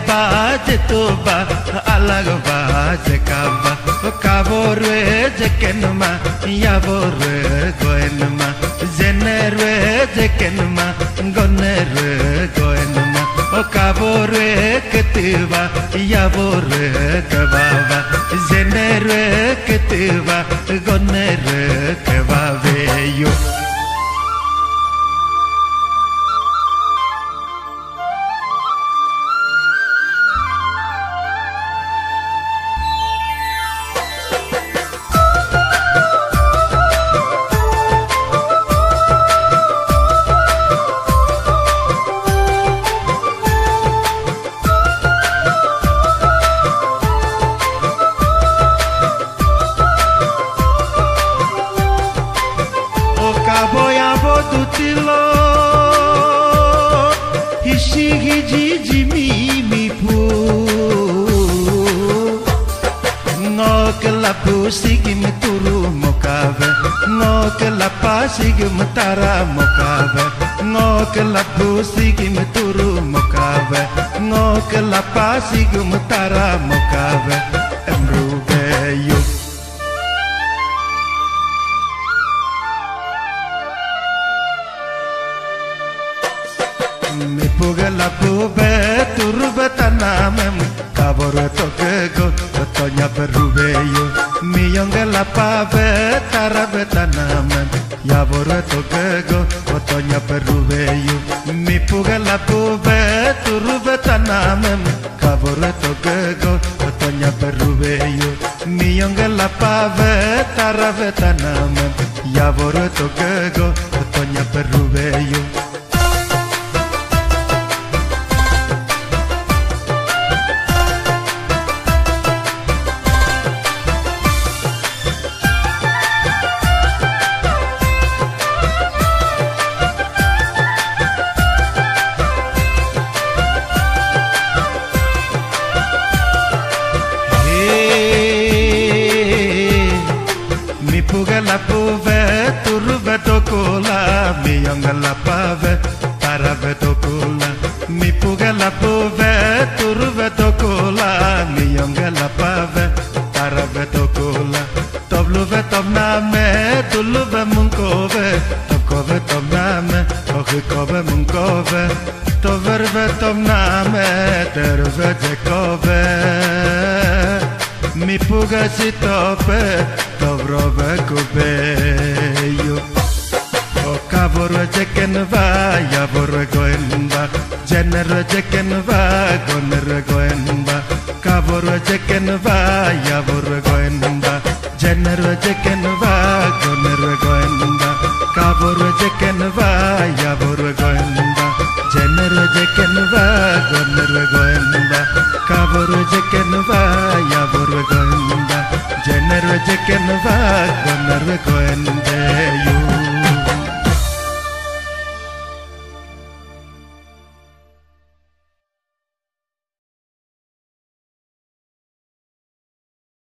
बाज तो बा अलग बाज काबा काबोरे जकेनमा याबोरे गोएनमा जेनेरे जकेनमा गोनेरे गोएनमा ओ काबोरे कतवा याबोरे कबाबा जेनेरे कतवा गोनेरे कबाबे यो Tilo Hishigi jiji mi pu Ngok la pusigi mturu mokave Ngok la pasigi mtara mokave Ngok la pusigi mturu mokave Ngok la pasigi mtara mokave Emrube yo Mi puga la pube turbe tanamem kabor tokego tonya perube yo mi yonga la pave tarabe tanamem yabor tokego tonya perube yo mi puga la pube turbe tanamem kabor tokego tonya perube yo mi yonga la pave tarabe tanamem yabor tokego tonya perube yo la pove turbe tokola mi yonga la pave tarabe tokola mi puga la pove turbe tokola mi yonga la pave tarabe tokola tobluve tomname tuluve munkove tokove tomname okove munkove toverve tomname terve jekove mi puga si tope Dobrove kubeyo O kaboro jekenva yaboro goenba Jenero jekenva gonero goenba Kaboro jekenva yaboro goenba Jenero jekenva gonero goenba Kaboro jekenva yaboro goenba Jenero jekenva gonero goenba Kaboro jekenva yaboro goenba Jenero jekenva gonero goenba you